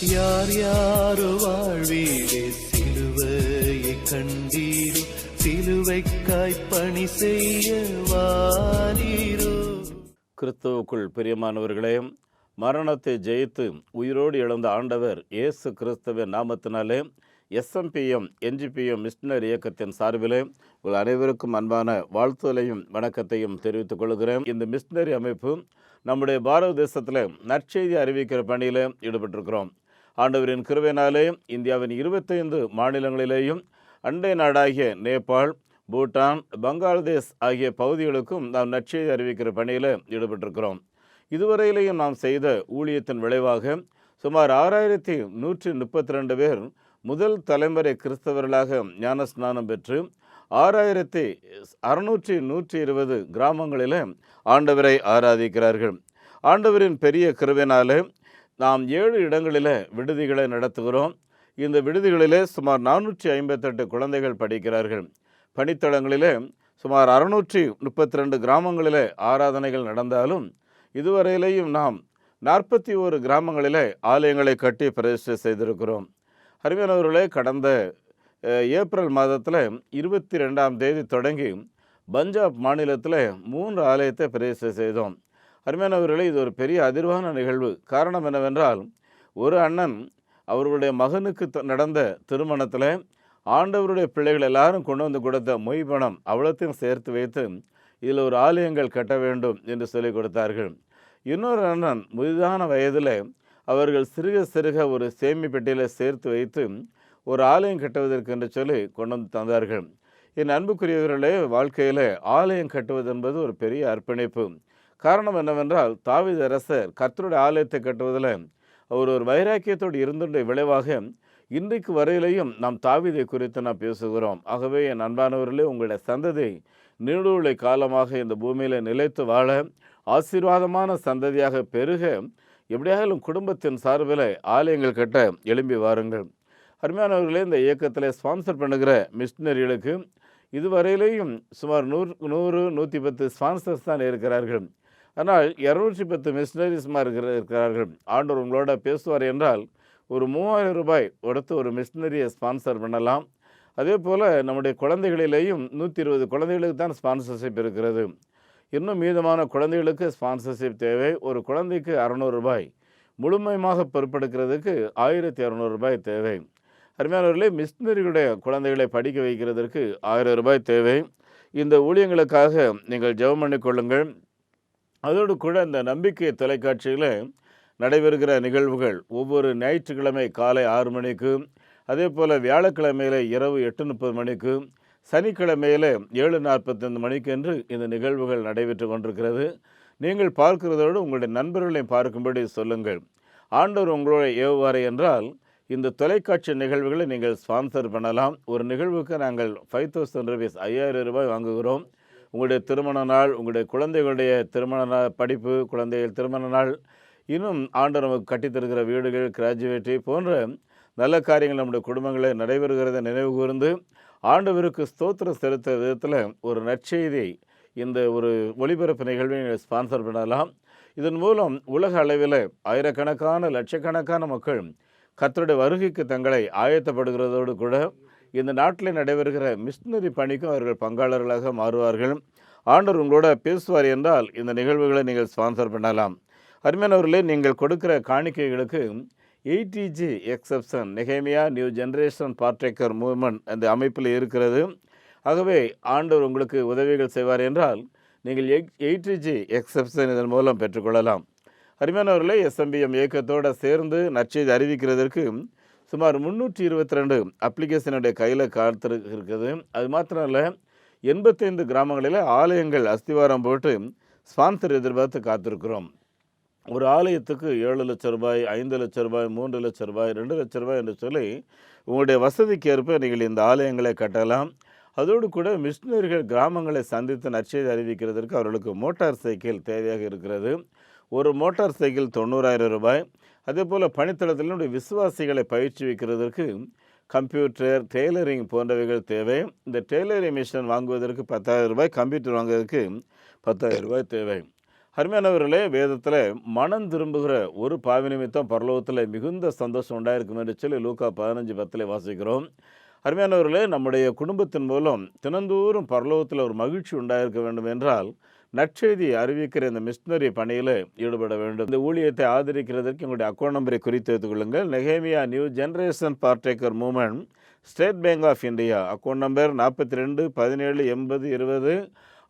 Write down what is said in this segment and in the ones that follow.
யார் யாரோ வாழ்வீரே சிலுவையை கண்டீரோ, சிலுவைக்காய் பணி செய்ய வாரீரோ. கிறிஸ்துவுக்குள் பிரியமானவர்களே, மரணத்தை ஜெயித்து உயிரோடு எழுந்த ஆண்டவர் இயேசு கிறிஸ்துவின் நாமத்தினாலே எஸ்எம்பிஎம் என்ஜிபிஎம் மிஷனரி இயக்கத்தின் சார்பிலே உங்கள் அனைவருக்கும் அன்பான வாழ்த்துதலையும் வணக்கத்தையும் தெரிவித்துக் கொள்கிறேன். இந்த மிஷனரி அமைப்பு நம்முடைய பாரத தேசத்தில் நற்செய்தி அறிவிக்கிற பணியில் ஈடுபட்டிருக்கிறோம். ஆண்டவரின் கிருபையினாலே இந்தியாவின் 25 மாநிலங்களிலேயும் அண்டை நாடாகிய நேபாள், பூட்டான், பங்களாதேஷ் ஆகிய பகுதிகளுக்கும் நாம் நற்செய்தி அறிவிக்கிற பணியில் ஈடுபட்டிருக்கிறோம். இதுவரையிலேயும் நாம் செய்த ஊழியத்தின் விளைவாக சுமார் 6132 பேர் முதல் தலைமுறை கிறிஸ்தவர்களாக ஞானஸ்நானம் பெற்று 6620 கிராமங்களில் ஆண்டவரை ஆராதிக்கிறார்கள். ஆண்டவரின் பெரிய கிருபையினாலே நாம் 7 இடங்களில் விடுதிகளை நடத்துகிறோம். இந்த விடுதிகளிலே சுமார் 458 குழந்தைகள் படிக்கிறார்கள். பணித்தளங்களிலே சுமார் 632 கிராமங்களில் ஆராதனைகள் நடந்தாலும் இதுவரையிலேயும் நாம் 41 கிராமங்களில் ஆலயங்களை கட்டி பிரதிஷ்டை செய்திருக்கிறோம். அருமையானவர்களே, கடந்த ஏப்ரல் மாதத்தில் 22ஆம் தேதி தொடங்கி பஞ்சாப் மாநிலத்தில் 3 ஆலயத்தை பிரதிஷ்டை செய்தோம். அருமையானவர்களே, இது ஒரு பெரிய அதிர்வான நிகழ்வு. காரணம் என்னவென்றால், ஒரு அண்ணன் அவர்களுடைய மகனுக்கு நடந்த திருமணத்தில் ஆண்டவருடைய பிள்ளைகள் எல்லாரும் கொண்டு வந்து கொடுத்த மொய் பணம் அவ்வளோத்தையும் சேர்த்து வைத்து இதில் ஒரு ஆலயங்கள் கட்ட வேண்டும் என்று சொல்லிக் கொடுத்தார்கள். இன்னொரு அண்ணன் முதிதான வயதில் அவர்கள் சிறுக சிறுக ஒரு சேமி பெட்டியில் சேர்த்து வைத்து ஒரு ஆலயம் கட்டுவதற்கு என்று சொல்லி கொண்டு வந்து தந்தார்கள். என் அன்புக்குரியவர்களே, வாழ்க்கையில் ஆலயம் கட்டுவது என்பது ஒரு பெரிய அர்ப்பணிப்பு. காரணம் என்னவென்றால், தாவீது அரசர் கர்த்தருடைய ஆலயத்தை கட்டுவதில் அவர் ஒரு வைராக்கியத்தோடு இருந்துடைய விளைவாக இன்றைக்கு வரையிலையும் நாம் தாவீதை குறித்து நாம் பேசுகிறோம். ஆகவே என் அன்பானவர்களே, உங்களுடைய சந்ததி நீடுழை காலமாக இந்த பூமியில் நிலைத்து வாழ, ஆசீர்வாதமான சந்ததியாக பெருக, எப்படியாலும் குடும்பத்தின் சார்பில் ஆலயங்கள் கட்ட எழும்பி வாருங்கள். அருமையானவர்களே, இந்த இயக்கத்தில் ஸ்பான்சர் பண்ணுகிற மிஷினரிகளுக்கு இதுவரையிலையும் சுமார் 110 ஸ்பான்சர்ஸ் தான் இருக்கிறார்கள். ஆனால் 210 மிஷினரிஸ்மார் இருக்கிறார்கள். ஆண்டவர் உங்களோட பேசுவார் என்றால் ஒரு 3000 ரூபாய் கொடுத்து ஒரு மிஷினரியை ஸ்பான்சர் பண்ணலாம். அதே போல் நம்முடைய குழந்தைகளிலேயும் 120 குழந்தைகளுக்கு தான் ஸ்பான்சர்ஷிப் இருக்கிறது. இன்னும் மீதமான குழந்தைகளுக்கு ஸ்பான்சர்ஷிப் தேவை. ஒரு குழந்தைக்கு 600 ரூபாய், முழுமையாக பொறுப்பெடுக்கிறதுக்கு 1200 ரூபாய் தேவை. அருமையானவர்களே, மிஷினரிகளுடைய குழந்தைகளை படிக்க வைக்கிறதற்கு 1000 ரூபாய் தேவை. இந்த ஊழியங்களுக்காக நீங்கள் ஜெபம் பண்ணிக்கொள்ளுங்கள். அதோடு கூட இந்த நம்பிக்கை தொலைக்காட்சியில் நடைபெறுகிற நிகழ்வுகள் ஒவ்வொரு ஞாயிற்றுக்கிழமை காலை 6 மணிக்கு, அதே போல் வியாழக்கிழமையில் இரவு 8:30 மணிக்கு, சனிக்கிழமையில் 7:45 மணிக்கு என்று இந்த நிகழ்வுகள் நடைபெற்று கொண்டிருக்கிறது. நீங்கள் பார்க்கிறதோடு உங்களுடைய நண்பர்களை பார்க்கும்படி சொல்லுங்கள். ஆண்டவர் உங்களோட ஏவுவாரை என்றால் இந்த தொலைக்காட்சி நிகழ்வுகளை நீங்கள் ஸ்பான்சர் பண்ணலாம். ஒரு நிகழ்வுக்கு நாங்கள் 5000 ரூபீஸ் 5000 ரூபாய் வாங்குகிறோம். உங்களுடைய திருமண நாள், உங்களுடைய குழந்தைகளுடைய திருமண நாள், படிப்பு, குழந்தைகள் திருமண நாள், இன்னும் ஆண்டவர் நமக்கு கட்டித்தருகிற வீடுகள், கிராஜுவேட்டி போன்ற நல்ல காரியங்கள் நம்முடைய குடும்பங்களில் நடைபெறுகிறத நினைவு கூர்ந்து ஆண்டவருக்கு ஸ்தோத்திரம் செலுத்த விதத்தில் ஒரு நற்செய்தி இந்த ஒரு ஒளிபரப்பு நிகழ்வை ஸ்பான்சர் பண்ணலாம். இதன் மூலம் உலக அளவில் ஆயிரக்கணக்கான லட்சக்கணக்கான மக்கள் கர்த்தருடைய வருகைக்கு தங்களை ஆயத்தப்படுகிறதோடு கூட இந்த நாட்டில் நடைபெறுகிற மிஷினரி பணிக்கும் அவர்கள் பங்காளர்களாக மாறுவார்கள். ஆண்டவர் உங்களோட பேசுவார் என்றால் இந்த நிகழ்வுகளை நீங்கள் ஸ்பான்சர் பண்ணலாம். அருமையானவர்களே, நீங்கள் கொடுக்கிற காணிக்கைகளுக்கு ATG எக்ஸப்ஷன், நெகேமியா நியூ ஜெனரேஷன் பார்ட்டேக்கர் மூவ்மெண்ட் அந்த அமைப்பில் இருக்கிறது. ஆகவே ஆண்டவர் உங்களுக்கு உதவிகள் செய்வார் என்றால் நீங்கள் ATG எக்ஸப்ஷன் இதன் மூலம் பெற்றுக்கொள்ளலாம். அருமையானவர்களே, SMBM இயக்கத்தோடு சேர்ந்து நற்செய்தி அறிவிக்கிறதற்கு சுமார் 322 அப்ளிகேஷனுடைய கையில் காத்திருக்கிறது. அது மாத்திரம் இல்லை, 85 கிராமங்களில் ஆலயங்கள் அஸ்திவாரம் போட்டு ஸ்பான்சர் எதிர்பார்த்து காத்திருக்கிறோம். ஒரு ஆலயத்துக்கு 7 லட்சம் ரூபாய், 5 லட்சம் ரூபாய், 3 லட்சம் ரூபாய், 2 லட்சம் ரூபாய் என்று சொல்லி உங்களுடைய வசதிக்கு ஏற்ப நீங்கள் இந்த ஆலயங்களை கட்டலாம். அதோடு கூட மிஷினரிகள் கிராமங்களை சந்தித்து நற்செய்தி அறிவிக்கிறதற்கு அவர்களுக்கு மோட்டார் சைக்கிள் தேவையாக இருக்கிறது. ஒரு மோட்டார் சைக்கிள் 90,000 ரூபாய். அதே போல் பணித்தளத்தினுடைய விசுவாசிகளை பயிற்சி வைக்கிறதற்கு கம்ப்யூட்டர், டெய்லரிங் போன்றவைகள் தேவை. இந்த டெய்லரிங் மிஷின் வாங்குவதற்கு 10,000 ரூபாய், கம்ப்யூட்டர் வாங்குவதற்கு 10,000 ரூபாய் தேவை. அருமையானவர்களே, வேதத்தில் மனம் திரும்புகிற ஒரு பாவி நிமித்தம் பரலோகத்தில் மிகுந்த சந்தோஷம் உண்டாயிருக்கும் என்று சொல்லி லூக்கா 15:10 வாசிக்கிறோம். அருமையானவர்களே, நம்முடைய குடும்பத்தின் மூலம் தினந்தோறும் பரலோகத்தில் ஒரு மகிழ்ச்சி உண்டாயிருக்க வேண்டும் என்றால் நற்செய்தி அறிவிக்கிற இந்த மிஷினரி பணியில் ஈடுபட வேண்டும். இந்த ஊழியத்தை ஆதரிக்கிறதற்கு எங்களுடைய அக்கௌண்ட் நம்பரை குறித்து வைத்துக் கொள்ளுங்கள். நெகேமியா new generation partaker moment, state bank of India, account number 42 17 80 20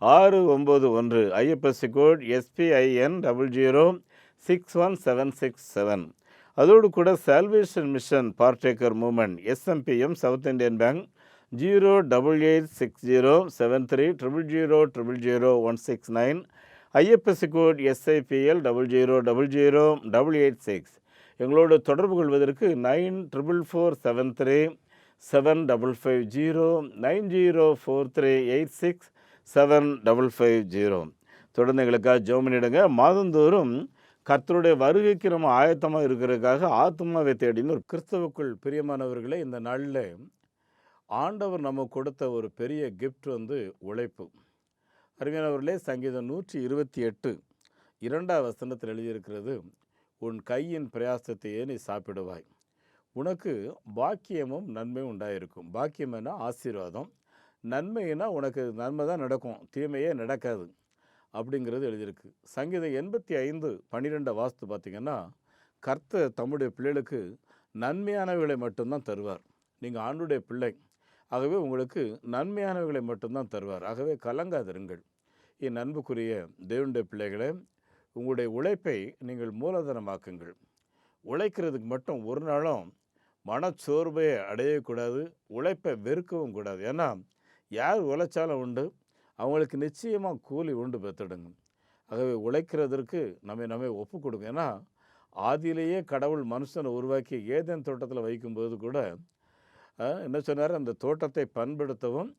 691, IFSC code SPIN 0061767. அதோடு கூட salvation mission partaker moment SMPM South Indian bank 088607300000169, IFSC code SIPL 0000886. எங்களோடு தொடர்பு கொள்வதற்கு 9447375550 9043867550. தொடர்ந்து எங்களுக்காக ஜெபம் பண்ணிடுங்க. மாதந்தோறும் கர்த்தருடைய வருகைக்கு நம்ம ஆயத்தமாக இருக்கிறதுக்காக ஆத்மாவை தேடின்னு ஒரு கிறிஸ்தவுக்குள் பிரியமானவர்களே, இந்த நாளில் ஆண்டவர் நமக்கு கொடுத்த ஒரு பெரிய கிஃப்ட் உழைப்பு. அருமையானவர்களே, சங்கீதம் 128 2ஆம் வசனத்தில் எழுதியிருக்கிறது, உன் கையின் பிரயாசத்தையே நீ சாப்பிடுவாய், உனக்கு பாக்கியமும் நன்மையும் உண்டாயிருக்கும். பாக்கியம்னா ஆசீர்வாதம், நன்மைனா உனக்கு நன்மை தான் நடக்கும், தீமையே நடக்காது அப்படிங்கிறது எழுதியிருக்கு. சங்கீதம் 85:12 வாஸ்து பார்த்திங்கன்னா, கர்த்தர் தம்முடைய பிள்ளைகளுக்கு நன்மையானவைகளை மட்டும்தான் தருவார். நீங்கள் ஆண்டுடைய பிள்ளை, ஆகவே உங்களுக்கு நன்மையானவைகளை மட்டும்தான் தருவார். ஆகவே கலங்காதிருங்கள். என் அன்புக்குரிய தேவனுடைய பிள்ளைகளே, உங்களுடைய உழைப்பை நீங்கள் மூலதனமாக்குங்கள். உழைக்கிறதுக்கு மட்டும் ஒரு நாளும் மனச்சோர்வை அடையக்கூடாது, உழைப்பை வெறுக்கவும் கூடாது. ஏன்னா யார் உழைச்சாலும் உண்டு, அவங்களுக்கு நிச்சயமாக கூலி உண்டு பெற்றுடுங்க. ஆகவே உழைக்கிறதற்கு நம்மை ஒப்பு கொடுங்க. ஏன்னா ஆதியிலேயே கடவுள் மனுஷனை உருவாக்கி ஏதேன் தோட்டத்தில் வைக்கும்போது கூட என்ன சொன்னார், அந்த தோட்டத்தை பண்படுத்தவும்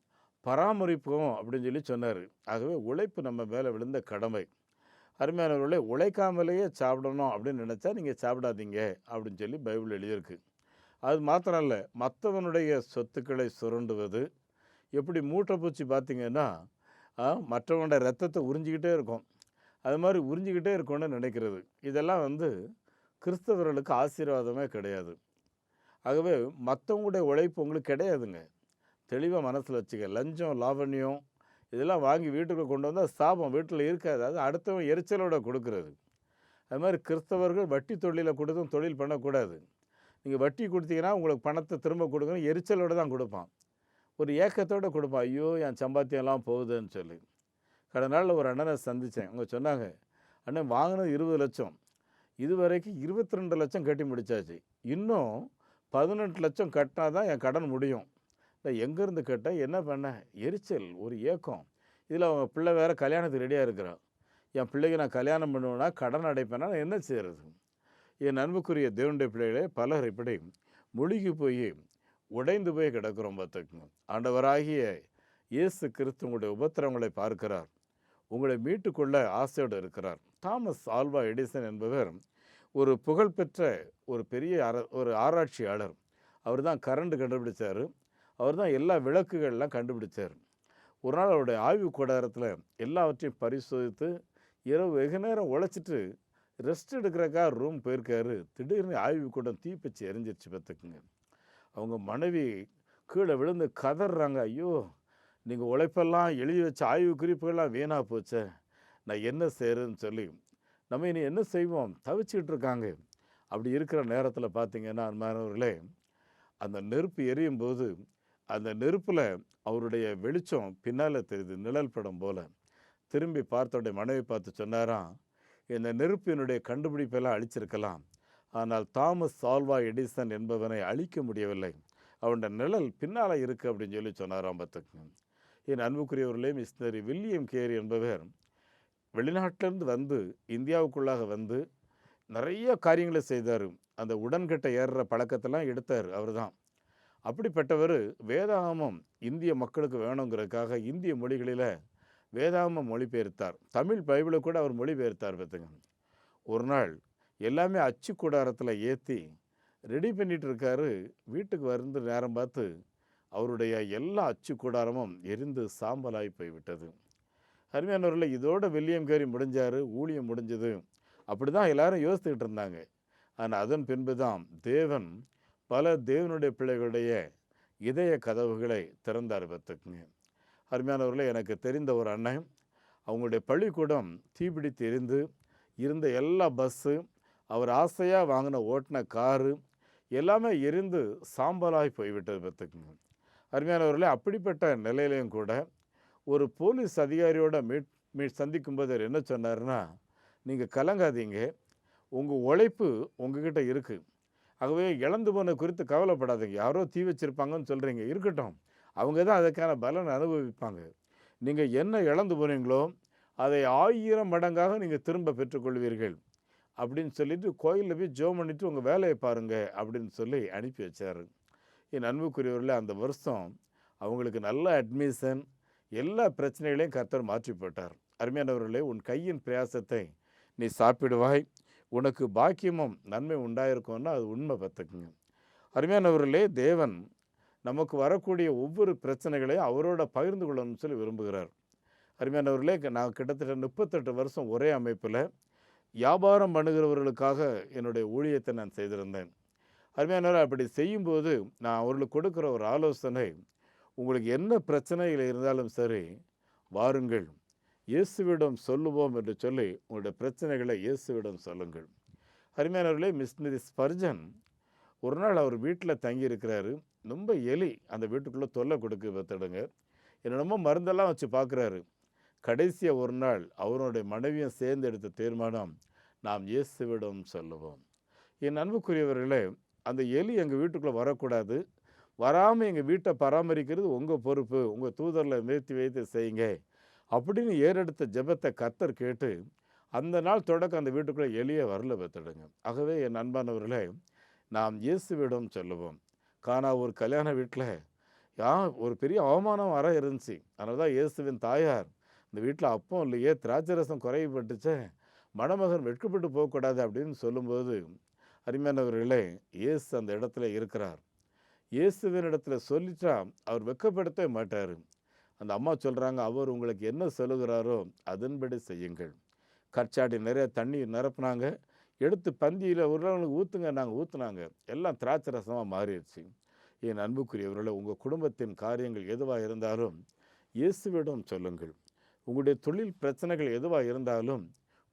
பராமரிப்பவும் அப்படின்னு சொல்லி சொன்னார். ஆகவே உழைப்பு நம்ம மேலே விழுந்த கடமை. அருமையானவர்களே, உழைக்காமலேயே சாப்பிடணும் அப்படின்னு நினச்சா நீங்கள் சாப்பிடாதீங்க அப்படின்னு சொல்லி பைபிள் எழுதியிருக்கு. அது மாத்திரம் இல்லை, மற்றவனுடைய சொத்துக்களை சுரண்டுவது. எப்படி மூட்டைப்பூச்சி பார்த்திங்கன்னா மற்றவனோட ரத்தத்தை உறிஞ்சிக்கிட்டே இருக்கும், அது மாதிரி உறிஞ்சிக்கிட்டே இருக்கும்னு நினைக்கிறது. இதெல்லாம் கிறிஸ்தவர்களுக்கு ஆசீர்வாதமே கிடையாது. ஆகவே மற்றவங்களுடைய உழைப்பு உங்களுக்கு கிடையாதுங்க. தெளிவாக மனசில் வச்சுக்க. லஞ்சம் லாவண்யம் இதெல்லாம் வாங்கி வீட்டுக்கு கொண்டு வந்தால் சாபம் வீட்டில் இருக்காது. அது அடுத்தவன் எரிச்சலோட கொடுக்கறது. அது மாதிரி கிறிஸ்தவர்கள் வட்டி தொழிலை கொடுத்தும் தொழில் பண்ணக்கூடாது. நீங்கள் வட்டி கொடுத்தீங்கன்னா உங்களுக்கு பணத்தை திரும்ப கொடுக்கணும், எரிச்சலோடு தான் கொடுப்பான், ஒரு ஏக்கத்தோடு கொடுப்பான். ஐயோ என் சம்பாத்தியம்லாம் போகுதுன்னு சொல்லி. கடந்த நாளில் ஒரு அண்ணனை சந்தித்தேன். அவங்க சொன்னாங்க, அண்ணன் வாங்கினது 20 லட்சம், இதுவரைக்கும் 22 லட்சம் கட்டி முடித்தாச்சு, இன்னும் 18 லட்சம் கட்டினா தான் என் கடன் முடியும். இல்லை எங்கேருந்து கேட்டால் என்ன பண்ண, எரிச்சல், ஒரு ஏக்கம். இதில் அவங்க பிள்ளை வேறு கல்யாணத்துக்கு ரெடியாக இருக்கிறான். என் பிள்ளைக்கு நான் கல்யாணம் பண்ணுவேன்னா கடன் அடைப்பேன்னா நான் என்ன செய்கிறது? என் அன்புக்குரிய தேவனுடைய பிள்ளைகளே, பலர் இப்படி முழுகி போய் உடைந்து போய் கிடக்கிறோம். பார்த்துக்குங்க. ஆண்டவராகிய இயேசு கிறிஸ்து உங்களுடைய உபத்திரவங்களை பார்க்கிறார், உங்களை மீட்டுக்கொள்ள ஆசையோடு இருக்கிறார். தாமஸ் ஆல்வா எடிசன் என்பவர் ஒரு புகழ்பெற்ற ஒரு பெரிய ஒரு ஆராய்ச்சியாளர். அவர் தான் கரண்ட் கண்டுபிடிச்சார், அவர் தான் எல்லா விளக்குகள்லாம் கண்டுபிடிச்சார். ஒரு நாள் அவருடைய ஆய்வு கூடாரத்தில் எல்லாவற்றையும் பரிசோதித்து இரவு வெகு நேரம் உழைச்சிட்டு ரெஸ்ட் எடுக்கிறக்காக ரூம் போயிருக்காரு. திடீர்னு ஆய்வு கூடம் தீப்பிச்சு எரிஞ்சிருச்சு. பார்த்துக்குங்க. அவங்க மனைவி கீழே விழுந்து கதறாங்க, ஐயோ நீங்கள் உழைப்பெல்லாம் எழுதி வச்ச ஆய்வு குறிப்புகள்லாம் வீணாக போச்சே, நான் என்ன செய்கிறேன்னு சொல்லி நம்ம இனி என்ன செய்வோம் தவிச்சிக்கிட்டு இருக்காங்க. அப்படி இருக்கிற நேரத்தில் பார்த்திங்கன்னா அன்பானவர்களே, அந்த நெருப்பு எரியும் போது அந்த நெருப்பில் அவருடைய வெளிச்சம் பின்னால் தெரியுது, நிழல் படம் போல். திரும்பி பார்த்தோடைய மனைவி பார்த்து சொன்னாராம், இந்த நெருப்பினுடைய கண்டுபிடிப்பெல்லாம் அழிச்சிருக்கலாம், ஆனால் தாமஸ் ஆல்வா எடிசன் என்பவனை அழிக்க முடியவில்லை, அவனுடைய நிழல் பின்னால் இருக்குது அப்படின்னு சொல்லி சொன்னாராம். பார்த்துக்கு. என் அன்புக்குரியவர்களே, மிஷினரி வில்லியம் கேரி என்பவர் வெளிநாட்டிலேருந்து வந்து இந்தியாவுக்குள்ளாக வந்து நிறைய காரியங்களை செய்தார். அந்த உடன்கட்டை ஏறுற பழக்கத்தெல்லாம் எடுத்தார் அவர் தான். அப்படிப்பட்டவர் வேதாகமம் இந்திய மக்களுக்கு வேணுங்கிறதுக்காக இந்திய மொழிகளில் வேதாகமம் மொழிபெயர்த்தார். தமிழ் பைபிளை கூட அவர் மொழிபெயர்த்தார். பார்த்துங்க. ஒரு நாள் எல்லாமே அச்சு கூடாரத்தில் ஏற்றி ரெடி பண்ணிகிட்டு இருக்காரு. வீட்டுக்கு வந்து நேரம் பார்த்து அவருடைய எல்லா அச்சு கூடாரமும் எரிந்து சாம்பலாகி போய்விட்டது. அருமையானவர்களே, இதோட வில்லியம் கேரி முடிஞ்சார், ஊழியம் முடிஞ்சது. அப்படி தான் எல்லாரும் யோசித்துக்கிட்டு இருந்தாங்க. ஆனால் அதன் பின்பு தான் தேவன் பல தேவனுடைய பிள்ளைகளுடைய இதய கதவுகளை திறந்தார் பார்த்துக்குங்க. அருமையானவர்களே, எனக்கு தெரிந்த ஒரு அண்ணன், அவங்களுடைய பள்ளிக்கூடம் தீப்பிடித்து எரிந்து இருந்த எல்லா பஸ்ஸு, அவர் ஆசையாக வாங்கின ஓட்டின காரு எல்லாமே எரிந்து சாம்பலாகி போய்விட்டது பார்த்துக்குங்க. அருமையானவர்களே, அப்படிப்பட்ட நிலையிலையும் கூட ஒரு போலீஸ் அதிகாரியோட சந்திக்கும்போது அவர் என்ன சொன்னார்னா, நீங்கள் கலங்காதீங்க, உங்கள் உழைப்பு உங்ககிட்ட இருக்குது. ஆகவே இழந்து போன குறித்து கவலைப்படாதீங்க. யாரோ தீ வச்சிருப்பாங்கன்னு சொல்கிறீங்க, இருக்கட்டும், அவங்க தான் அதுக்கான பலன் அனுபவிப்பாங்க. நீங்கள் என்ன இழந்து போனீங்களோ அதை 1000 மடங்காக நீங்கள் திரும்ப பெற்றுக்கொள்வீர்கள் அப்படின்னு சொல்லிட்டு கோயிலில் போய் ஜெபம் பண்ணிவிட்டு உங்கள் வேலையை பாருங்கள் அப்படின்னு சொல்லி அனுப்பி வச்சார். என் அன்புக்குரியவர்களே, அந்த வருஷம் அவங்களுக்கு நல்ல அட்மிஷன், எல்லா பிரச்சனைகளையும் கர்த்தர் மாற்றி போட்டார். அருமையானவர்களே, உன் கையின் பிரயாசத்தை நீ சாப்பிடுவாய், உனக்கு பாக்கியமும் நன்மை உண்டாயிருக்கும்னா அது உண்மை பார்த்துக்குங்க. அருமையானவர்களே, தேவன் நமக்கு வரக்கூடிய ஒவ்வொரு பிரச்சனைகளையும் அவரோட பகிர்ந்து கொள்ளணும்னு சொல்லி விரும்புகிறார். அருமையானவர்களே, நான் கிட்டத்தட்ட 38 வருஷம் ஒரே அமைப்பில் வியாபாரம் பண்ணுகிறவர்களுக்காக என்னுடைய ஊழியத்தை நான் செய்திருந்தேன். அருமையானவர்கள், அப்படி செய்யும்போது நான் அவர்களுக்கு கொடுக்குற ஒரு ஆலோசனை, உங்களுக்கு என்ன பிரச்சனைகள் இருந்தாலும் சரி, வாருங்கள், இயேசுவிடம் சொல்லுவோம் என்று சொல்லி உங்களுடைய பிரச்சனைகளை இயேசுவிடம் சொல்லுங்கள். அருமையானவர்களே, மிஷனரி ஸ்பர்ஜன் ஒரு நாள் அவர் வீட்டில் தங்கியிருக்கிறாரு. ரொம்ப எலி அந்த வீட்டுக்குள்ளே தொல்லை கொடுக்க பார்த்துடுங்க. என்னென்னமோ மருந்தெல்லாம் வச்சு பார்க்குறாரு. கடைசியாக ஒரு நாள் அவருடைய மனைவியும் சேர்ந்து எடுத்த தீர்மானம், நாம் இயேசுவிடம் சொல்லுவோம். என் அன்புக்குரியவர்களே, அந்த எலி எங்கள் வீட்டுக்குள்ளே வரக்கூடாது, வராமல் எங்கள் வீட்டை பராமரிக்கிறது உங்கள் பொறுப்பு, உங்கள் தூதரில் நிறுத்தி வைத்து செய்யுங்க அப்படின்னு ஏறெடுத்த ஜெபத்தை கர்த்தர் கேட்டு அந்த நாள் தொடக்க அந்த வீட்டுக்குள்ளே எலியே வரல பார்த்துடுங்க. ஆகவே என் அன்பானவர்களே, நாம் இயேசுவிடம் சொல்லுவோம். காணா ஒரு கல்யாண வீட்டில் ஒரு பெரிய அவமானம் வர இருந்துச்சு. அதனால தான் இயேசுவின் தாயார், இந்த வீட்டில் அப்பம் இல்லையே, திராட்சரசம் குறைவுபட்டுச்சே, மணமகன் வெட்கப்பட்டு போகக்கூடாது அப்படின்னு சொல்லும்போது, அருமையானவர்களே, இயேசு அந்த இடத்துல இருக்கிறார். இயேசுவின் இடத்துல சொல்லிட்டா அவர் வெட்கப்படுத்தவே மாட்டார். அந்த அம்மா சொல்கிறாங்க, அவர் உங்களுக்கு என்ன சொல்லுகிறாரோ அதன்படி செய்யுங்கள். கற்சாடி நிறைய தண்ணி நிரப்புனாங்க, எடுத்து பந்தியில் உருளைங்களுக்கு ஊற்றுங்க, நாங்கள் ஊற்றுனாங்க, எல்லாம் திராட்சை ரசமாக மாறிடுச்சு. என் அன்புக்குரியவர்களே, உங்கள் குடும்பத்தின் காரியங்கள் எதுவாக இருந்தாலும் இயேசுவிடம் சொல்லுங்கள். உங்களுடைய தொழில் பிரச்சனைகள் எதுவாக இருந்தாலும்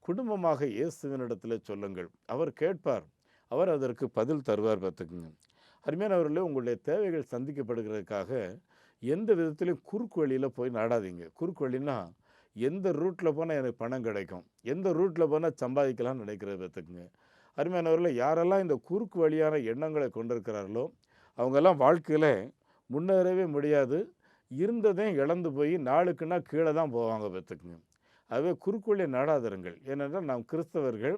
குடும்பமாக இயேசுவினிடத்தில் சொல்லுங்கள். அவர் கேட்பார், அவர் அதற்கு பதில் தருவார் பார்த்துக்குங்க. அருமையானவர்களே, உங்களுடைய தேவைகள் சந்திக்கப்படுகிறதுக்காக எந்த விதத்துலையும் குறுக்கு வழியில் போய் நாடாதீங்க. குறுக்கு வழின்னா எந்த ரூட்டில் போனால் எனக்கு பணம் கிடைக்கும், எந்த ரூட்டில் போனால் சம்பாதிக்கலாம்னு நினைக்கிறது பார்த்துக்குங்க. அருமையானவர்களே, யாரெல்லாம் இந்த குறுக்கு வழியான எண்ணங்களை கொண்டிருக்கிறார்களோ அவங்கெல்லாம் வாழ்க்கையில் முன்னேறவே முடியாது, இருந்ததையும் இழந்து போய் நாளுக்கு நாள் கீழே தான் போவாங்க பார்த்துக்குங்க. அதுவே குறுக்கு வழியை நாடாதருங்கள். ஏனென்றால் நாம் கிறிஸ்தவர்கள்,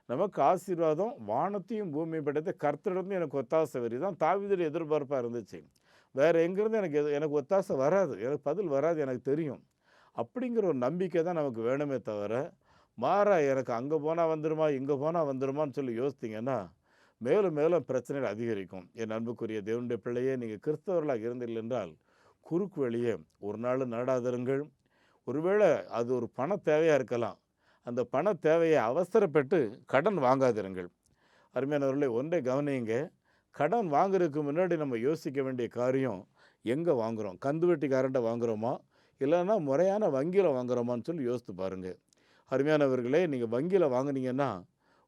நமக்கு ஆசீர்வாதம் வானத்தையும் பூமியும் படைத்த கர்த்தரிடந்து எனக்கு ஒத்தாசை வரி தான் தாவீதுடைய எதிர்பார்ப்பாக இருந்துச்சு. வேறு எங்கேருந்து எனக்கு ஒத்தாசை வராது, எனக்கு பதில் வராது, எனக்கு தெரியும். அப்படிங்கிற ஒரு நம்பிக்கை தான் நமக்கு வேணுமே தவிர, மாறா எனக்கு அங்கே போனால் வந்துடுமா இங்கே போனால் வந்துடுமான்னு சொல்லி யோசித்தீங்கன்னா மேலும் மேலும் பிரச்சனைகள் அதிகரிக்கும். என் அன்புக்குரிய தேவனுடைய பிள்ளையே, நீங்கள் கிறிஸ்தவர்களாக இருந்தீர்கள் என்றால் குறுக்கு வழியே ஒரு நாள் நாடாதருங்கள். ஒருவேளை அது ஒரு பண தேவையாக இருக்கலாம், அந்த பண தேவையை அவசரப்பட்டு கடன் வாங்காதிருங்கள். அருமையானவர்களே, ஒன்றை கவனிங்க, கடன் வாங்குறதுக்கு முன்னாடி நம்ம யோசிக்க வேண்டிய காரியம், எங்கே வாங்குகிறோம், கந்து வெட்டிக்காரன்ட்ட வாங்குகிறோமா இல்லைன்னா முறையான வங்கியில் வாங்குகிறோமான்னு சொல்லி யோசித்து பாருங்கள். அருமையானவர்களே, நீங்கள் வங்கியில் வாங்கினீங்கன்னா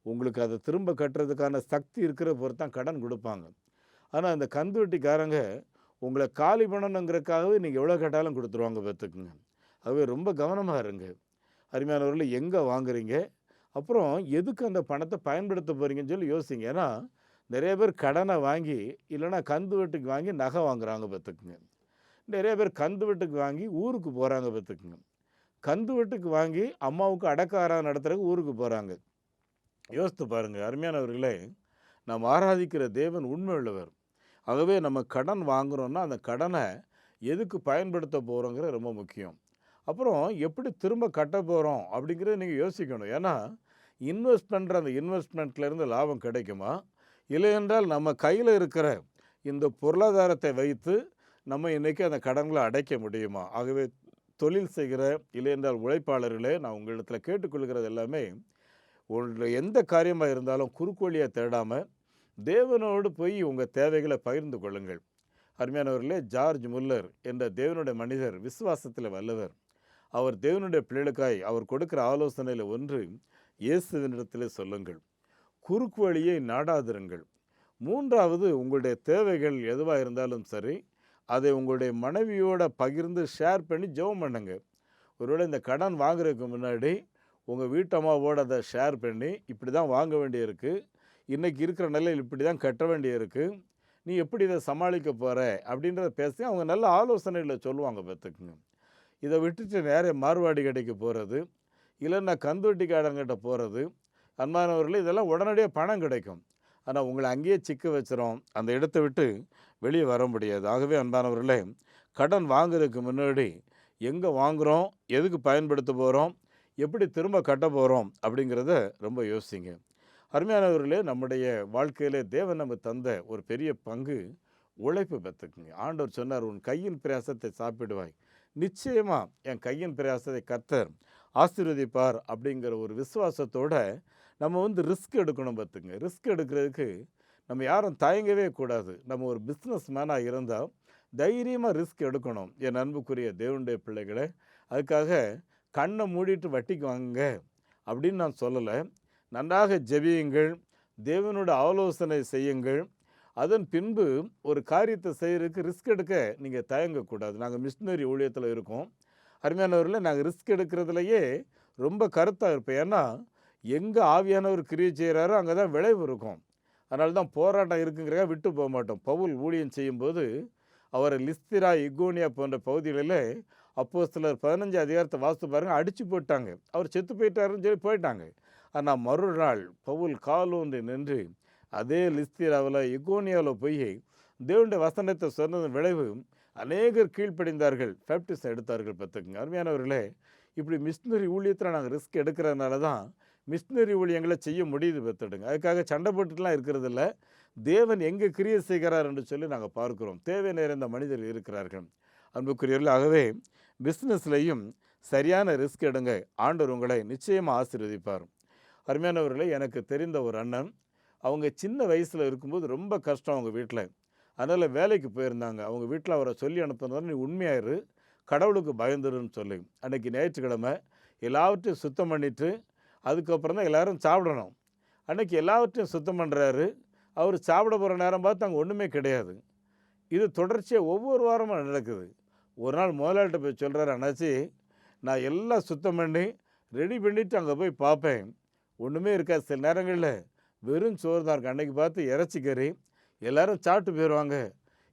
உங்களுக்கு அதை திரும்ப கட்டுறதுக்கான சக்தி இருக்கிற பொறுத்து தான் கடன் கொடுப்பாங்க. ஆனால் அந்த கந்து வெட்டிக்காரங்க உங்களை காலி பண்ணணுங்கிறதுக்காகவே நீங்கள் எவ்வளோ கேட்டாலும் கொடுத்துருவாங்க பார்த்துக்குங்க. அதுவே ரொம்ப கவனமாக இருங்க. அருமையானவர்களே, எங்கே வாங்குறீங்க, அப்புறம் எதுக்கு அந்த பணத்தை பயன்படுத்த போகிறீங்கன்னு சொல்லி யோசிங்க. ஏன்னா நிறைய பேர் கடனை வாங்கி இல்லைன்னா கந்து வெட்டுக்கு வாங்கி நகை வாங்குறாங்க பார்த்துக்குங்க. நிறைய பேர் கந்து வெட்டுக்கு வாங்கி ஊருக்கு போகிறாங்க பார்த்துக்குங்க. கந்து வெட்டுக்கு வாங்கி அம்மாவுக்கு அடக்க ஆராதனை நடத்துறதுக்கு ஊருக்கு போகிறாங்க. யோசித்து பாருங்கள். அருமையானவர்களே, நாம் ஆராதிக்கிற தேவன் உண்மை உள்ளவர். ஆகவே நம்ம கடன் வாங்குகிறோன்னா அந்த கடனை எதுக்கு பயன்படுத்த போகிறோங்கிறது ரொம்ப முக்கியம். அப்புறம் எப்படி திரும்ப கட்ட போகிறோம் அப்படிங்கிறத நீங்கள் யோசிக்கணும். ஏன்னா இன்வெஸ்ட் பண்ணுற அந்த இன்வெஸ்ட்மெண்ட்லேருந்து லாபம் கிடைக்குமா, இல்லை என்றால் நம்ம கையில் இருக்கிற இந்த பொருளாதாரத்தை வைத்து நம்ம இன்றைக்கி அந்த கடன்களை அடைக்க முடியுமா? ஆகவே தொழில் செய்கிற இல்லை என்றால் உழைப்பாளர்களே, நான் உங்களிடத்தில் கேட்டுக்கொள்கிறது எல்லாமே, உங்களுடைய எந்த காரியமாக இருந்தாலும் குறுக்கு தேடாமல் தேவனோடு போய் உங்கள் தேவைகளை பகிர்ந்து கொள்ளுங்கள். அருமையானவர்களே, ஜார்ஜ் முல்லர் என்ற தேவனுடைய மனிதர் விசுவாசத்தில் வல்லவர். அவர் தேவனுடைய பிள்ளைகளுக்காய் அவர் கொடுக்கிற ஆலோசனையில் ஒன்று, இயேசுவினிடத்தில் சொல்லுங்கள், குறுக்கு வழியை நாடாதிருங்கள். மூன்றாவது, உங்களுடைய தேவைகள் எதுவாக இருந்தாலும் சரி, அதை உங்களுடைய மனைவியோட பகிர்ந்து ஷேர் பண்ணி ஜெபம் பண்ணுங்க. ஒருவேளை இந்த கடன் வாங்குறதுக்கு முன்னாடி உங்கள் வீட்டம்மாவோடு அதை ஷேர் பண்ணி, இப்படி தான் வாங்க வேண்டியிருக்கு, இன்றைக்கி இருக்கிற நிலையில் இப்படி தான் கட்ட வேண்டியிருக்கு, நீ எப்படி இதை சமாளிக்க போகிற அப்படின்றத பேசி அவங்க நல்ல ஆலோசனைகளை சொல்லுவாங்க. பார்த்துக்குங்க. இதை விட்டுட்டு நேரே மார்வாடி கடைக்கு போகிறது, இல்லைன்னா கந்துவட்டிக்காரங்கிட்ட போகிறது, அன்பானவர்களே, இதெல்லாம் உடனடியாக பணம் கிடைக்கும். ஆனால் உங்களை அங்கேயே சிக்க வச்சிரும், அந்த இடத்த விட்டு வெளியே வர முடியாது. ஆகவே அன்பானவர்களே, கடன் வாங்குறதுக்கு முன்னாடி எங்கே வாங்குகிறோம், எதுக்கு பயன்படுத்த போகிறோம், எப்படி திரும்ப கட்ட போகிறோம் அப்படிங்கிறத ரொம்ப யோசிங்க. அருமையானவர்களே, நம்முடைய வாழ்க்கையிலே தேவன் நம்ம தந்த ஒரு பெரிய பங்கு உழைப்பு. பெற்றுக்குங்க. ஆண்டவர் சொன்னார், உன் கையின் பிரயாசத்தை சாப்பிடுவாய், நிச்சயமாக என் கையின் பிரயாசத்தை கர்த்தர் ஆசீர்வதிப்பார் அப்படிங்கிற ஒரு விசுவாசத்தோடு நம்ம ரிஸ்க் எடுக்கணும். பார்த்துங்க, ரிஸ்க் எடுக்கிறதுக்கு நம்ம யாரும் தயங்கவே கூடாது. நம்ம ஒரு பிஸ்னஸ் மேனாக இருந்தால் தைரியமாக ரிஸ்க் எடுக்கணும். என் அன்புக்குரிய தேவனுடைய பிள்ளைகளை, அதுக்காக கண்ணை மூடிட்டு வட்டிக்கு வாங்குங்க அப்படின்னு நான் சொல்லலை. நன்றாக ஜெபியுங்கள், தேவனோட ஆலோசனை செய்யுங்கள். அதன் பின்பு ஒரு காரியத்தை செய்கிறதுக்கு ரிஸ்க் எடுக்க நீங்கள் தயங்கக்கூடாது. நாங்கள் மிஷினரி ஊழியத்தில் இருக்கோம். அருமையானவரில் நாங்கள் ரிஸ்க் எடுக்கிறதுலையே ரொம்ப கருத்தாக இருப்போம். ஏன்னா எங்கே ஆவியானவர் கிரியை செய்கிறாரோ அங்கே தான் விளைவு இருக்கும். அதனால தான் போராட்டம் இருக்குங்கிறத விட்டு போக மாட்டோம். பவுல் ஊழியம் செய்யும்போது அவரை லிஸ்திரா, இக்கோனியா போன்ற பகுதிகளில் அப்போஸ்தலர் 15 அதிகாரத்தை வாசித்து பாருங்கள், அடித்து போட்டாங்க. அவர் செத்து போயிட்டாருன்னு சொல்லி போயிட்டாங்க. ஆனால் மறுநாள் பவுல் காலூன்றி நின்று அதே லிஸ்திராவில், இக்கோனியாவில் போய் தேவனுடைய வசனத்தை சொன்னதன் விளைவு அநேகர் கீழ்ப்படிந்தார்கள், பேப்டிசம் எடுத்தார்கள். பார்த்துக்குங்க. அருமையானவர்களே, இப்படி மிஷினரி ஊழியத்தில் நாங்கள் ரிஸ்க் எடுக்கிறதுனால தான் மிஷினரி ஊழியங்களை செய்ய முடியுது. பார்த்துடுங்க. அதுக்காக சண்டை போட்டுலாம் இருக்கிறது இல்லை. தேவன் எங்கே கிரியை செய்கிறார் என்று சொல்லி நாங்கள் பார்க்குறோம். தேவை நிறைந்த மனிதர்கள் இருக்கிறார்கள். அன்புக்குரியவர்கள், ஆகவே பிஸ்னஸ்லையும் சரியான ரிஸ்க் எடுங்க, ஆண்டவர் உங்களை நிச்சயமாக ஆசீர்வதிப்பார். அருமையானவர்களே, எனக்கு தெரிந்த ஒரு அண்ணன், அவங்க சின்ன வயசில் இருக்கும்போது ரொம்ப கஷ்டம் அவங்க வீட்டில். அதனால் வேலைக்கு போயிருந்தாங்க. அவங்க வீட்டில் அவரை சொல்லி அனுப்புனதால், நீ உண்மையாயிரு, கடவுளுக்கு பயந்துருன்னு சொல்லி. அன்றைக்கி ஞாயிற்றுக்கிழமை எல்லாவற்றையும் சுத்தம் பண்ணிவிட்டு அதுக்கப்புறம் தான் எல்லோரும் சாப்பிடணும். அன்றைக்கி எல்லாவற்றையும் சுத்தம் பண்ணுறாரு. அவர் சாப்பிட போகிற நேரம் பார்த்து அங்கே ஒன்றுமே கிடையாது. இது தொடர்ச்சியாக ஒவ்வொரு வாரமும் நடக்குது. ஒரு நாள் முதலாளிகிட்ட போய் சொல்கிறாரு, அண்ணாச்சி, நான் எல்லாம் சுத்தம் பண்ணி ரெடி பண்ணிவிட்டு அங்கே போய் பார்ப்பேன், ஒன்றுமே இருக்காது. சில நேரங்களில் வெறும் சோறு தான் இருக்குது. அன்றைக்கி பார்த்து இறைச்சி கறி, எல்லோரும் சாப்பிட்டு போயிடுவாங்க.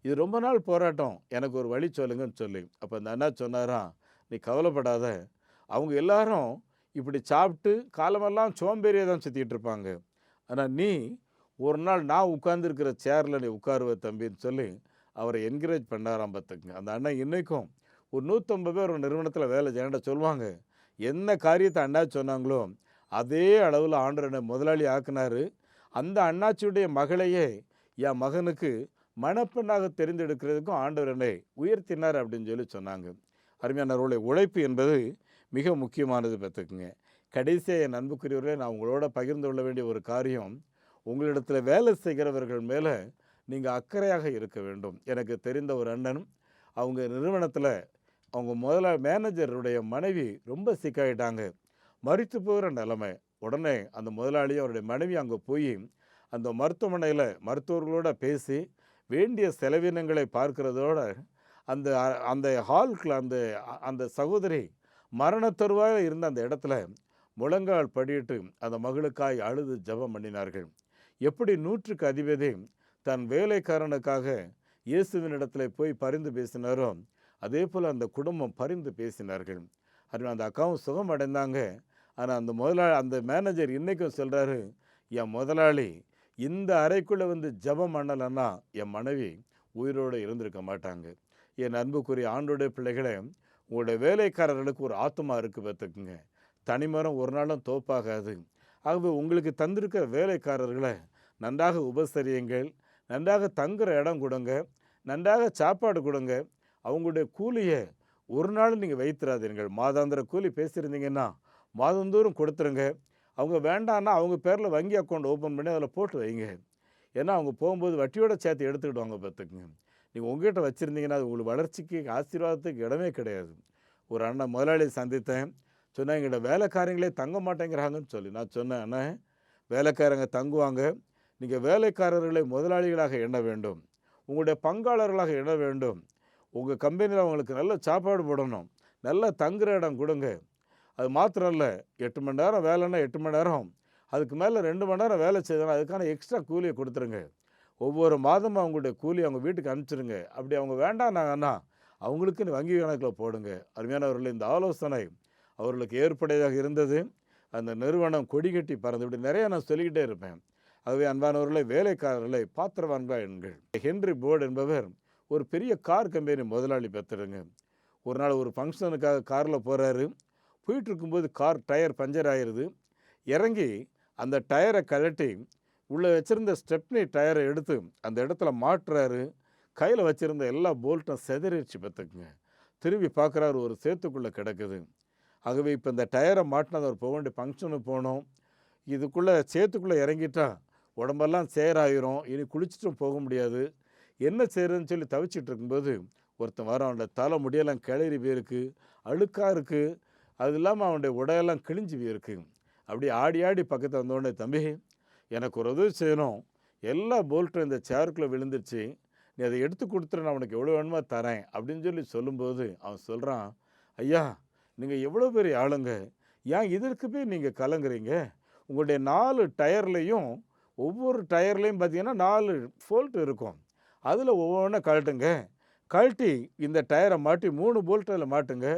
இது ரொம்ப நாள் போராட்டம், எனக்கு ஒரு வழி சொல்லுங்கன்னு சொல்லி. அப்போ அந்த அண்ணா சொன்னாராம், நீ கவலைப்படாத, அவங்க எல்லாரும் இப்படி சாப்பிட்டு காலமெல்லாம் சோம்பேறியாக தான் சுற்றிக்கிட்டு இருப்பாங்க. ஆனால் நீ ஒரு நாள் நான் உட்கார்ந்துருக்கிற சேரில் நீ உட்காருவ தம்பின்னு சொல்லி அவரை என்கரேஜ் பண்ணாராம். பார்த்துக்குங்க. அந்த அண்ணன் இன்றைக்கும் ஒரு 150 பேர் ஒரு நிறுவனத்தில் வேலை செய்யண்ட சொல்லுவாங்க. என்ன காரியத்தை அண்ணா சொன்னாங்களோ அதே அளவில் ஆண்டவனை முதலாளி ஆக்குனார். அந்த அண்ணாச்சியுடைய மகளையே என் மகனுக்கு மணப்பெண்ணாக தெரிந்தெடுக்கிறதுக்கும் ஆண்டவர் என்னை உயர்த்தினார் அப்படின்னு சொல்லி சொன்னாங்க. அருமையானவர்களுடைய உழைப்பு என்பது மிக முக்கியமானது. பார்த்துக்குங்க. கடைசியாக என் அன்புக்குரியவர்களே, நான் உங்களோட பகிர்ந்து கொள்ள வேண்டிய ஒரு காரியம், உங்களிடத்தில் வேலை செய்கிறவர்கள் மேலே நீங்கள் அக்கறையாக இருக்க வேண்டும். எனக்கு தெரிந்த ஒரு அண்ணன், அவங்க நிறுவனத்தில் அவங்க மேனேஜருடைய மனைவி ரொம்ப சிக்காயிட்டாங்க, மரித்து போகிற நிலைமை. உடனே அந்த முதலாளி அவருடைய மனைவி அங்கே போய் அந்த மருத்துவமனையில் மருத்துவர்களோடு பேசி வேண்டிய செலவினங்களை பார்க்கிறதோட அந்த அந்த ஹால்கில் அந்த அந்த சகோதரி மரண தருவாயில் இருந்த அந்த இடத்துல முழங்கால் படியிட்டு அந்த மகளுக்காய் அழுது ஜெபம் பண்ணினார்கள். எப்படி 100க்கு அதிபதி தன் வேலைக்காரனுக்காக இயேசுவினிடத்தில் போய் பரிந்து பேசினாரோ அதே போல் அந்த குடும்பம் பரிந்து பேசினார்கள். அந்த அக்காவும் சுகம் அடைந்தாங்க. ஆனால் அந்த மேனேஜர் இன்றைக்கும் சொல்கிறாரு, என் முதலாளி இந்த அறைக்குள்ளே ஜெபம் பண்ணலைன்னா என் மனைவி உயிரோடு இருந்திருக்க மாட்டாங்க. என் அன்புக்குரிய ஆண்டோடைய பிள்ளைகளை, உங்களுடைய வேலைக்காரர்களுக்கு ஒரு ஆத்மா இருக்குது. பார்த்துக்குங்க. தனிமரம் ஒரு நாளும் தோப்பாகாது. ஆகவே உங்களுக்கு தந்திருக்கிற வேலைக்காரர்களை நன்றாக உபசரியுங்கள், நன்றாக தங்குற இடம் கொடுங்க, நன்றாக சாப்பாடு கொடுங்க. அவங்களுடைய கூலியை ஒரு நாள் நீங்கள் வைத்திராதீர்கள். மாதாந்திர கூலி பேசியிருந்தீங்கன்னா மாதந்தோறும் கொடுத்துருங்க. அவங்க வேண்டான்னா அவங்க பேரில் வங்கி அக்கௌண்ட் ஓப்பன் பண்ணி அதில் போட்டு வைங்க. ஏன்னா அவங்க போகும்போது வட்டியோட சேர்த்து எடுத்துக்கிடுவாங்க பார்த்துக்குங்க. நீங்கள் உங்ககிட்ட வச்சுருந்தீங்கன்னா அது உங்களுக்கு வளர்ச்சிக்கு ஆசீர்வாதத்துக்கு இடமே கிடையாது. ஒரு அண்ணன் முதலாளியை சந்தித்தேன். சொன்னேன், எங்கிட்ட வேலைக்காரங்களே தங்க மாட்டேங்கிறாங்கன்னு சொல்லி. நான் சொன்னேன், அண்ணன் வேலைக்காரங்க தங்குவாங்க. நீங்கள் வேலைக்காரர்களை முதலாளிகளாக எண்ண வேண்டும். உங்களுடைய பங்காளர்களாக எண்ண வேண்டும். உங்கள் கம்பெனியில் அவங்களுக்கு நல்ல சாப்பாடு போடணும். நல்லா தங்குற இடம் கொடுங்க. அது மாத்திரம் இல்லை, 8 மணி நேரம் வேலைன்னா 8 மணி நேரம், அதுக்கு மேலே 2 மணி நேரம் வேலை செய்யணும். அதுக்கான எக்ஸ்ட்ரா கூலியை கொடுத்துருங்க. ஒவ்வொரு மாதமும் அவங்களுடைய கூலி அவங்க வீட்டுக்கு அனுப்பிச்சிருங்க. அப்படி அவங்க வேண்டாம்னாங்கன்னா அவங்களுக்குன்னு வங்கி கணக்கில் போடுங்க. அருமையானவர்கள், இந்த ஆலோசனை அவர்களுக்கு ஏற்புடையதாக இருந்தது. அந்த நிறுவனம் கொடி கட்டி பறந்து. இப்படி நிறைய நான் சொல்லிக்கிட்டே இருப்பேன். ஆகவே அன்பானவர்களை, வேலைக்காரர்களை பாத்திரவான்களா எண்கள். ஹென்றி போர்டு என்பவர் ஒரு பெரிய கார் கம்பெனி முதலாளி பெற்றுடுங்க. ஒரு நாள் ஒரு ஃபங்க்ஷனுக்காக காரில் போகிறாரு. போயிட்டுருக்கும்போது கார் டயர் பஞ்சர் ஆயிடுது. இறங்கி அந்த டயரை கழட்டி உள்ளே வச்சுருந்த ஸ்டெப்னி டயரை எடுத்து அந்த இடத்துல மாட்டுறாரு. கையில் வச்சுருந்த எல்லா போல்ட்டும் செதறிடுச்சு பார்த்துக்குங்க. திரும்பி பார்க்குறாரு, ஒரு சேத்துக்குள்ளே கிடக்குது. ஆகவே இப்போ இந்த டயரை மாட்டினது அவர் போக வேண்டிய ஃபங்க்ஷனுக்கு போனோம். இதுக்குள்ளே சேத்துக்குள்ளே இறங்கிட்டா உடம்பெல்லாம் சேராயிரும். இனி குளிச்சுட்டும் போக முடியாது. என்ன செய்கிறதுன்னு சொல்லி தவிச்சிட்டு இருக்கும்போது ஒருத்தன் வர, அவனோட தலை முடியெல்லாம் கிளறி போயிருக்கு, அழுக்காக இருக்குது. அது இல்லாமல் அவனுடைய உடையெல்லாம் கிழிஞ்சு போயிருக்கு. அப்படி ஆடி ஆடி பக்கத்தில் வந்தோடனே, தம்பி எனக்கு ஒரு உதவி செய்யணும், எல்லா போல்ட்டும் இந்த சேருக்குள்ளே விழுந்துருச்சு, நீ அதை எடுத்து கொடுத்துரு, நான் உனக்கு எவ்வளோ வேணுமோ தரேன் அப்படின்னு சொல்லி சொல்லும்போது அவன் சொல்கிறான், ஐயா நீங்கள் எவ்வளோ பெரிய ஆளுங்க, ஏன் இதற்கு போய் நீங்கள் கலங்குறீங்க? உங்களுடைய 4 டயர்லேயும் ஒவ்வொரு டயர்லேயும் பார்த்தீங்கன்னா 4 போல்ட் இருக்கும். அதில் ஒவ்வொன்றா கழட்டுங்க. கழட்டி இந்த டயரை மாட்டி 3 போல்ட் அதில் மாட்டுங்க.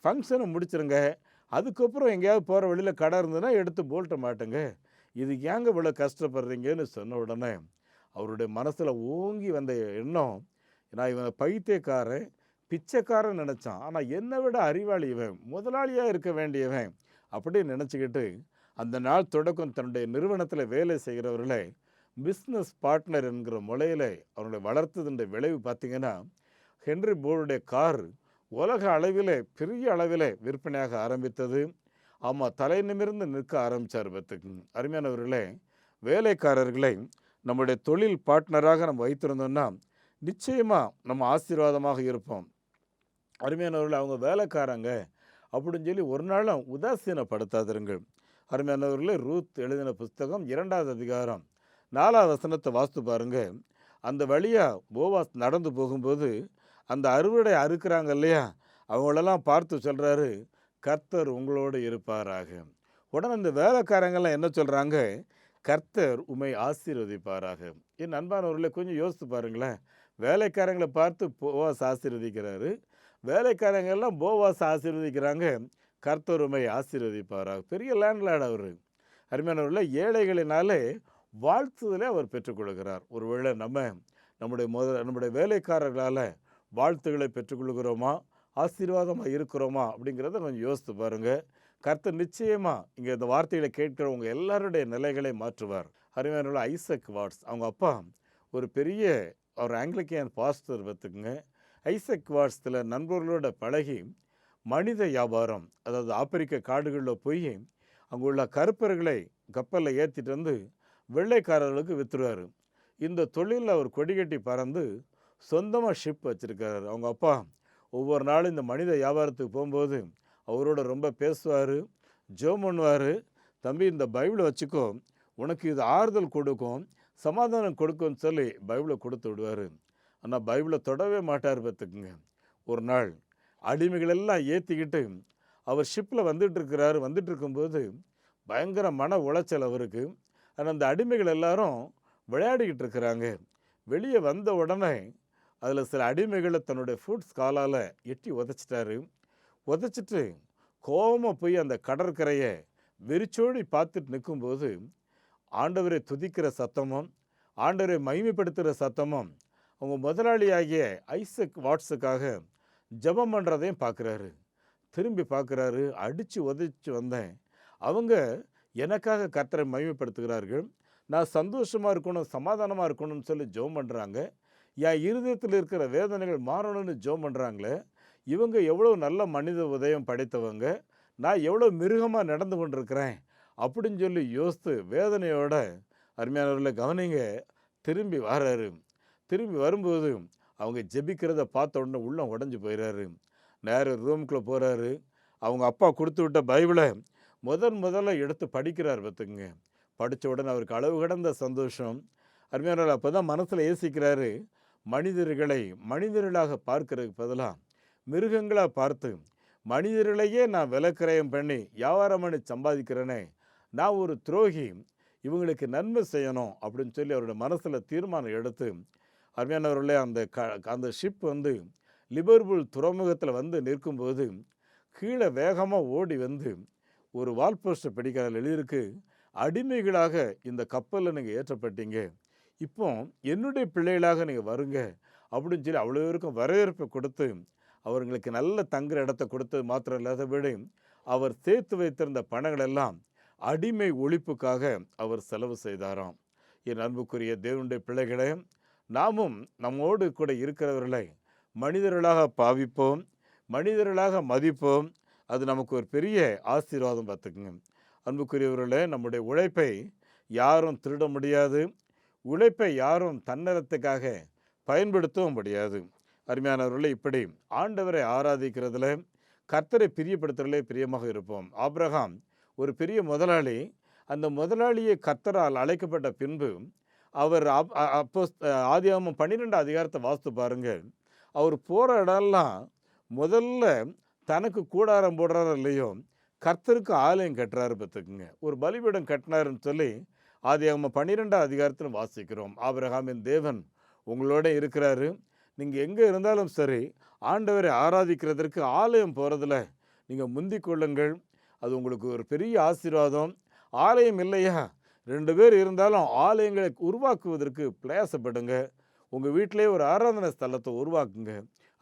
ஃபங்க்ஷனை முடிச்சிருங்க. அதுக்கப்புறம் எங்கேயாவது போகிற வழியில் கடை இருந்ததுன்னா எடுத்து போல்ட்டை மாட்டுங்க. இதுக்கு ஏங்க இவ்வளோ கஷ்டப்படுறீங்கன்னு சொன்ன உடனே அவருடைய மனசில் ஓங்கி வந்த எண்ணம், நான் இவனை பைத்தியக்காரன், பிச்சைக்காரன் நினச்சான். ஆனால் என்னை விட அறிவாளி இவன், முதலாளியாக இருக்க வேண்டியவன் அப்படின்னு நினச்சிக்கிட்டு அந்த நாள் தொடக்கம் தன்னுடைய நிறுவனத்தில் வேலை செய்கிறவர்களை பிஸ்னஸ் பார்ட்னர் என்கிற முறையில் அவர்களை வளர்த்ததுன்ற விளைவு பார்த்திங்கன்னா, ஹென்றி போர்டுடைய கார் உலக அளவில் பெரிய அளவில் விற்பனையாக ஆரம்பித்தது. ஆமாம், தலை நிமிர்ந்து நிற்க ஆரம்பித்தார். பத்துக்கு அருமையானவர்களே, வேலைக்காரர்களை நம்முடைய தொழில் பார்ட்னராக நம்ம வைத்திருந்தோம்னா நிச்சயமாக நம்ம ஆசீர்வாதமாக இருப்போம். அருமையானவர்கள், அவங்க வேலைக்காரங்க அப்படின்னு சொல்லி ஒரு நாளும் உதாசீனப்படுத்தாதிருங்கள். அருமையானவர்களே, ரூத் எழுதின புஸ்தகம் 2வது அதிகாரம் 4வது வசனத்தை வாஸ்து பாருங்க. அந்த வழியாக போவாஸ் நடந்து போகும்போது அந்த அறுவடை அறுக்கிறாங்க இல்லையா, அவங்களெல்லாம் பார்த்து சொல்கிறாரு, கர்த்தர் உங்களோடு இருப்பாராக. உடனே இந்த வேலைக்காரங்கெல்லாம் என்ன சொல்கிறாங்க, கர்த்தர் உம்மை ஆசீர்வதிப்பாராக. என் அன்பானவர்களே, கொஞ்சம் யோசித்து பாருங்களேன். வேலைக்காரங்களை பார்த்து போவாஸ் ஆசீர்வதிக்கிறாரு, வேலைக்காரங்கெல்லாம் போவாஸ் ஆசீர்வதிக்கிறாங்க, கர்த்தர் உம்மை ஆசீர்வதிப்பாராக. பெரிய லேண்ட்லார்ட் அவர். அருமையானவர்களே, ஏழைகளினாலே வாழ்த்துதலே அவர் பெற்றுக்கொள்கிறார். ஒருவேளை நம்முடைய வேலைக்காரர்களால் வாழ்த்துக்களை பெற்றுக்கொள்கிறோமா, ஆசீர்வாதமாக இருக்கிறோமா அப்படிங்கிறத கொஞ்சம் யோசித்து பாருங்கள். கர்த்தர் நிச்சயமாக இங்கே இந்த வார்த்தைகளை கேட்கிறவங்க எல்லாருடைய நிலைகளை மாற்றுவார். அருமையானவர்களே, ஐசக் வாட்ஸ் அவங்க அப்பா ஒரு பெரிய ஒரு ஆங்கிலிக்கன் பாஸ்டர் பார்த்துக்குங்க. ஐசக் வாட்ஸ் சில நண்பர்களோட பழகி மனித வியாபாரம், அதாவது ஆப்பிரிக்க காடுகளில் போய் அங்கே உள்ள கருப்பர்களை கப்பலில் ஏற்றிட்டு வந்து வெள்ளைக்காரர்களுக்கு விற்றுருவார். இந்த தொழிலில் அவர் கொடிகட்டி பறந்து சொந்தமாக ஷிப் வச்சுருக்காரு. அவங்க அப்பா ஒவ்வொரு நாளும் இந்த மனித வியாபாரத்துக்கு போகும்போது அவரோட ரொம்ப பேசுவார், ஜெபம் பண்ணுவார். தம்பி, இந்த பைபிளை வச்சுக்கோ, உனக்கு இது ஆறுதல் கொடுக்கும், சமாதானம் கொடுக்கும்னு சொல்லி பைபிளை கொடுத்து விடுவார். ஆனால் பைபிளை தொடவே மாட்டார் பார்த்துக்குங்க. ஒரு நாள் அடிமைகளெல்லாம் ஏற்றிக்கிட்டு அவர் ஷிப்பில் வந்துட்டு இருக்கும்போது பயங்கர மன உளைச்சல் அவருக்கு. ஆனால் அந்த அடிமைகள் எல்லாரும் விளையாடிக்கிட்டு இருக்கிறாங்க. வெளியே வந்த உடனே அதில் சில அடிமைகளை தன்னுடைய ஃபுட்ஸ் காலால் எட்டி உதச்சிட்டு கோபமாக போய் அந்த கடற்கரையை வெறிச்சோடி பார்த்துட்டு நிற்கும்போது ஆண்டவரை துதிக்கிற சத்தமும் ஆண்டவரை மகிமைப்படுத்துகிற சத்தமும் அவங்க முதலாளியாகிய ஐசக் வாட்ஸுக்காக ஜெபம் பண்ணுறதையும் பார்க்குறாரு. திரும்பி பார்க்குறாரு, அடித்து உதச்சி வந்தேன், அவங்க எனக்காக கர்த்தரை மகிமைப்படுத்துகிறார்கள், நான் சந்தோஷமாக இருக்கணும், சமாதானமாக இருக்கணும்னு சொல்லி ஜெபம் பண்ணுறாங்க, என் இருதயத்தில் இருக்கிற வேதனைகள் மாறணும்னு ஜெபம் பண்ணுறாங்களே, இவங்க எவ்வளோ நல்ல மனித உதயம் படைத்தவங்க, நான் எவ்வளோ மிருகமாக நடந்து கொண்டிருக்கிறேன் அப்படின்னு சொல்லி யோசித்து வேதனையோட அருமையானவர்களை கவனிங்க, திரும்பி வராரு. திரும்பி வரும்போது அவங்க ஜெபிக்கிறத பார்த்த உடனே உள்ளம் உடஞ்சி போயிடுறாரு. நேராக ரூமுக்குள்ளே போகிறாரு. அவங்க அப்பா கொடுத்து விட்ட பைபிளை முதல்ல எடுத்து படிக்கிறார் பார்த்துக்குங்க. படித்த உடனே அவருக்கு அளவு கடந்த சந்தோஷம். அருமையானவர்கள் அப்போ தான் மனசில் யோசிக்கிறாரு, மனிதர்களை மனிதர்களாக பார்க்கறதுக்கு பதிலாக மிருகங்களாக பார்த்து மனிதர்களையே நான் விலைக்கிரயம் பண்ணி வியாபாரம் பண்ணி சம்பாதிக்கிறேனே, நான் ஒரு துரோகி, இவங்களுக்கு நன்மை செய்யணும் அப்படின்னு சொல்லி அவரோட மனசில் தீர்மானம் எடுத்து அருமையானவர்களே அந்த ஷிப் லிவர்பூல் துறைமுகத்தில் நிற்கும்போது கீழே வேகமாக ஓடி ஒரு வால் போஸ்டர் பிடிக்காத எழுதியிருக்கு, அடிமைகளாக இந்த கப்பலில் நீங்கள் ஏற்றப்பட்டீங்க, இப்போ என்னுடைய பிள்ளைகளாக நீங்கள் வருங்க அப்படின்னு சொல்லி அவ்வளோ பேருக்கும் வரவேற்பை கொடுத்து அவர்களுக்கு நல்ல தங்குற இடத்த கொடுத்தது மாத்திரம் இல்லாதபடி அவர் சேர்த்து வைத்திருந்த பணங்கள் எல்லாம் அடிமை ஒழிப்புக்காக அவர் செலவு செய்தாராம். என் அன்புக்குரிய தேவனுடைய பிள்ளைகளே, நாமும் நம்மோடு கூட இருக்கிறவர்களை மனிதர்களாக பாவிப்போம், மனிதர்களாக மதிப்போம். அது நமக்கு ஒரு பெரிய ஆசீர்வாதம் பார்த்துக்குங்க. அன்புக்குரியவர்களே, நம்முடைய உழைப்பை யாரும் திருட முடியாது, உழைப்பை யாரும் தன்னலத்துக்காக பயன்படுத்தவும் முடியாது. அருமையானவர்களே, இப்படி ஆண்டவரை ஆராதிக்கிறதுல கர்த்தரை பிரியப்படுத்துறதுலே பிரியமாக இருப்போம். ஆபிரகாம் ஒரு பெரிய முதலாளி. அந்த முதலாளியை கர்த்தரால் அழைக்கப்பட்ட பின்பு அவர் ஆதியாகமம் 12 அதிகாரத்தை வாசித்து பாருங்கள். அவர் போகிற இடம்லாம் முதல்ல தனக்கு கூடாரம் போடுறாரு இல்லையோ, கர்த்தருக்கு ஆலயம் கட்டுறாரு பார்த்துக்குங்க. ஒரு பலிபீடம் கட்டினாருன்னு சொல்லி ஆதியாகமம் 12 அதிகாரத்தில் வாசிக்கிறோம். ஆபிரகாமின் தேவன் உங்களோட இருக்கிறாரு. நீங்கள் எங்கே இருந்தாலும் சரி, ஆண்டவரை ஆராதிக்கிறதற்கு ஆலயம் போகிறதுல நீங்கள் முந்திக் கொள்ளுங்கள். அது உங்களுக்கு ஒரு பெரிய ஆசீர்வாதம். ஆலயம் இல்லையா, 2 பேர் இருந்தாலும் ஆலயங்களை உருவாக்குவதற்கு பிரயாசப்படுங்க. உங்கள் வீட்டிலே ஒரு ஆராதனை ஸ்தலத்தை உருவாக்குங்க.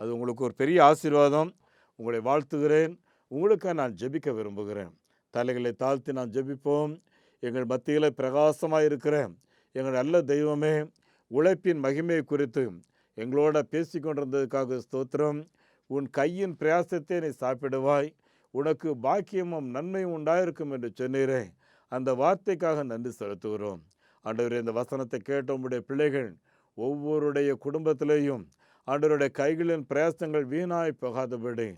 அது உங்களுக்கு ஒரு பெரிய ஆசீர்வாதம். உங்களை வாழ்த்துகிறேன். உங்களுக்காக நான் ஜெபிக்க விரும்புகிறேன். தலைகளை தாழ்த்தி நான் ஜெபிப்போம். எங்கள் மத்தியில் பிரகாசமாக இருக்கிற எங்கள் நல்ல தெய்வமே, உழைப்பின் மகிமை குறித்து எங்களோட பேசி கொண்டிருந்ததுக்காக ஸ்தோத்திரம். உன் கையின் பிரயாசத்தை நீ சாப்பிடுவாய், உனக்கு பாக்கியமும் நன்மையும் உண்டாயிருக்கும் என்று சொன்னீரே, அந்த வார்த்தைக்காக நன்றி செலுத்துகிறோம். ஆண்டவரே, இந்த வசனத்தை கேட்ட உங்களுடைய பிள்ளைகள் ஒவ்வொருடைய குடும்பத்திலேயும் ஆண்டவருடைய கைகளின் பிரயாசங்கள் வீணாய் போகாதபடி,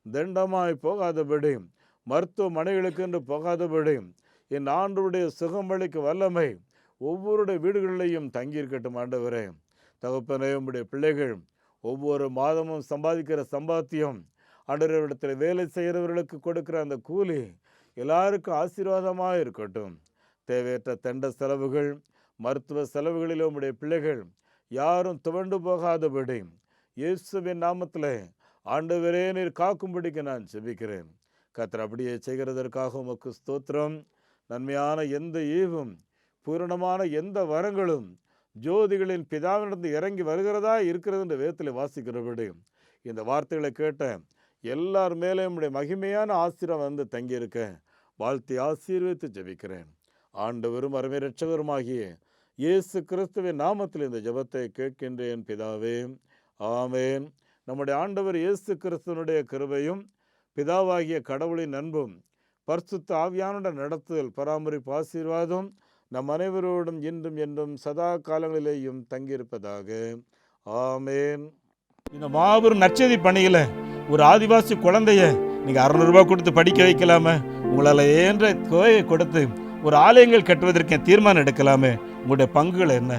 தண்டமாய் போகாதபடி, மருத்துவமனைகளுக்கு என்று போகாதபடி, என் ஆண்டவருடைய சுகமளிக்கு வல்லமை ஒவ்வொருடைய வீடுகளிலேயும் தங்கியிருக்கட்டும். ஆண்டவரே தகப்பனே, உம்முடைய பிள்ளைகள் ஒவ்வொரு மாதமும் சம்பாதிக்கிற சம்பாத்தியம், ஆண்டவரிடத்தில் வேலை செய்கிறவர்களுக்கு கொடுக்குற அந்த கூலி எல்லாருக்கும் ஆசீர்வாதமாக இருக்கட்டும். தேவையற்ற தண்ட செலவுகள், மருத்துவ செலவுகளில் உம்முடைய பிள்ளைகள் யாரும் துவண்டு போகாதபடி இயேசுவின் நாமத்தில் ஆண்டவரே நீர் காக்கும்படிக்கு நான் ஜெபிக்கிறேன். கர்த்தர் அப்படியே செய்கிறதற்காக உமக்கு ஸ்தோத்திரம். நன்மையான எந்த ஈவும் பூரணமான எந்த வரங்களும் ஜோதிகளின் பிதாவினிருந்து இறங்கி வருகிறதா இருக்கிறது என்ற வேதத்தில் வாசிக்கிறபடி இந்த வார்த்தைகளை கேட்ட எல்லார் மேலே உம்முடைய மகிமையான ஆசீர்வாதம் தங்கியிருக்க வாழ்த்தி ஆசீர்வதித்து ஜெபிக்கிறேன். ஆண்டவரும் அருமை இரட்சகருமாகிய இயேசு கிறிஸ்துவின் நாமத்தில் இந்த ஜெபத்தை கேட்கின்றேன் பிதாவே, ஆமேன். நம்முடைய ஆண்டவர் இயேசு கிறிஸ்துவனுடைய கிருபையும் பிதாவாகிய கடவுளின் அன்பும் பரிசுத்த ஆவியானுடைய நடத்துதல் பராமரிப்பு ஆசீர்வாதம் நம் அனைவரோடும் இன்றும் என்றும் சதா காலங்களிலேயும் தங்கியிருப்பதாக, ஆமேன். இந்த மாபெரும் நற்செய்தி பணியில் ஒரு ஆதிவாசி குழந்தைய நீங்கள் 600 ரூபாய் கொடுத்து படிக்க வைக்கலாமே, உங்களால் ஏன்ற தொகையை கொடுத்து ஒரு ஆலயங்கள் கட்டுவதற்கு தீர்மானம் எடுக்கலாமே, உங்களுடைய பங்குகள் என்ன?